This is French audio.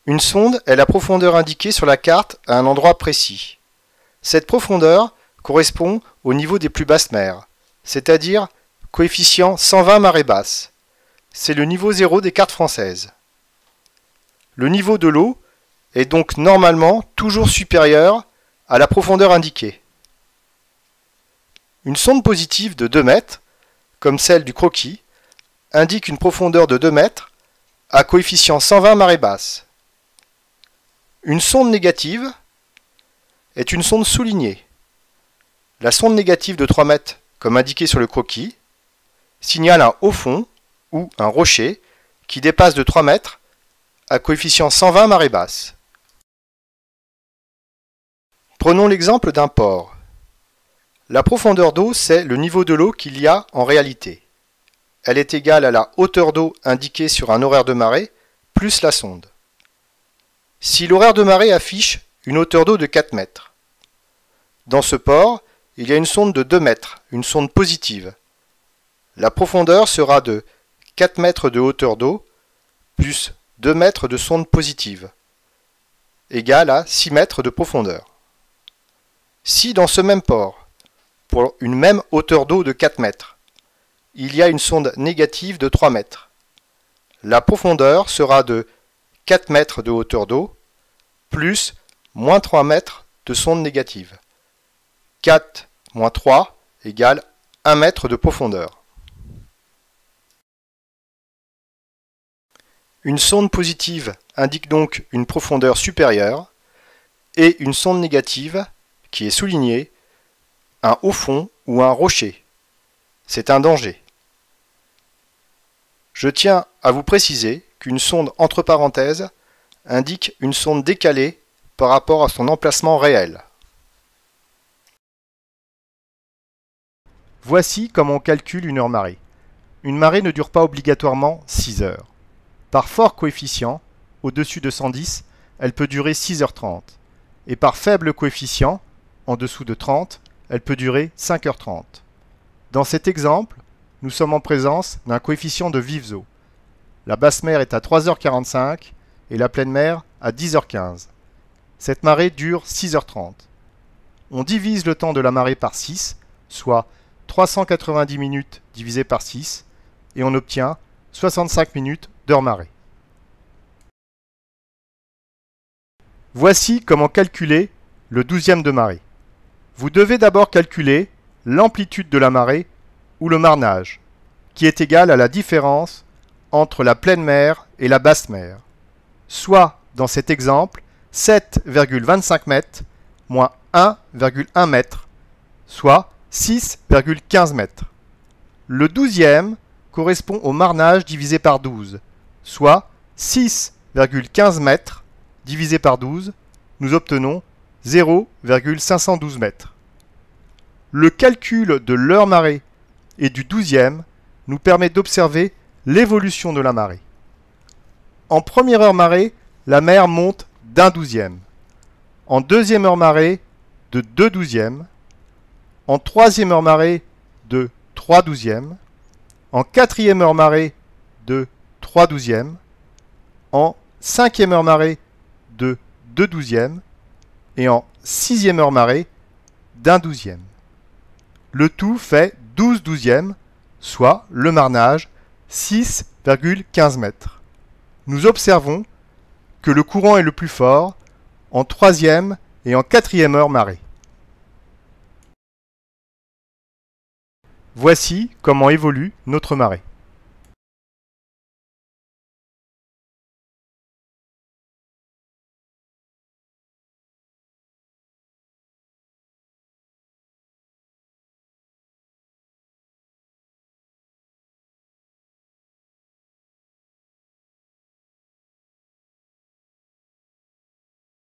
Une sonde est la profondeur indiquée sur la carte à un endroit précis. Cette profondeur correspond au niveau des plus basses mers, c'est-à-dire coefficient 120 marée basse. C'est le niveau 0 des cartes françaises. Le niveau de l'eau est donc normalement toujours supérieur à la profondeur indiquée. Une sonde positive de 2 mètres, comme celle du croquis, indique une profondeur de 2 mètres à coefficient 120 marée basse. Une sonde négative est une sonde soulignée. La sonde négative de 3 mètres, comme indiqué sur le croquis, signale un haut fond ou un rocher qui dépasse de 3 mètres à coefficient 120 marée basse. Prenons l'exemple d'un port. La profondeur d'eau, c'est le niveau de l'eau qu'il y a en réalité. Elle est égale à la hauteur d'eau indiquée sur un horaire de marée plus la sonde. Si l'horaire de marée affiche une hauteur d'eau de 4 mètres, dans ce port, il y a une sonde de 2 mètres, une sonde positive. La profondeur sera de 4 mètres de hauteur d'eau plus 2 mètres de sonde positive, égale à 6 mètres de profondeur. Si dans ce même port, pour une même hauteur d'eau de 4 mètres, il y a une sonde négative de 3 mètres, la profondeur sera de 4 mètres de hauteur d'eau plus moins 3 mètres de sonde négative. 4 moins 3 égale 1 mètre de profondeur. Une sonde positive indique donc une profondeur supérieure et une sonde négative, qui est soulignée, un haut fond ou un rocher. C'est un danger. Je tiens à vous préciser qu'une sonde entre parenthèses indique une sonde décalée par rapport à son emplacement réel. Voici comment on calcule une heure marée. Une marée ne dure pas obligatoirement 6 heures. Par fort coefficient, au-dessus de 110, elle peut durer 6h30. Et par faible coefficient, en dessous de 30, elle peut durer 5h30. Dans cet exemple, nous sommes en présence d'un coefficient de vives eaux. La basse mer est à 3h45 et la pleine mer à 10h15. Cette marée dure 6h30. On divise le temps de la marée par 6, soit 390 minutes divisé par 6, et on obtient 65 minutes d'heure marée. Voici comment calculer le 12e de marée. Vous devez d'abord calculer l'amplitude de la marée ou le marnage, qui est égal à la différence entre la pleine mer et la basse mer, soit, dans cet exemple, 7,25 mètres moins 1,1 mètre, soit 6,15 mètres. Le 12e correspond au marnage divisé par 12, soit 6,15 mètres divisé par 12, nous obtenons 0,512 mètres. Le calcul de l'heure marée et du 12e nous permet d'observer l'évolution de la marée. En première heure marée, la mer monte d'1/12e. En deuxième heure marée, de 2/12e. En troisième heure marée, de 3/12e. En quatrième heure marée, de 3/12e. En cinquième heure marée, de 2/12e. Et en sixième heure marée, d'1/12e. Le tout fait 12/12e, soit le marnage 6,15 mètres. Nous observons que le courant est le plus fort en troisième et en quatrième heure marée. Voici comment évolue notre marée.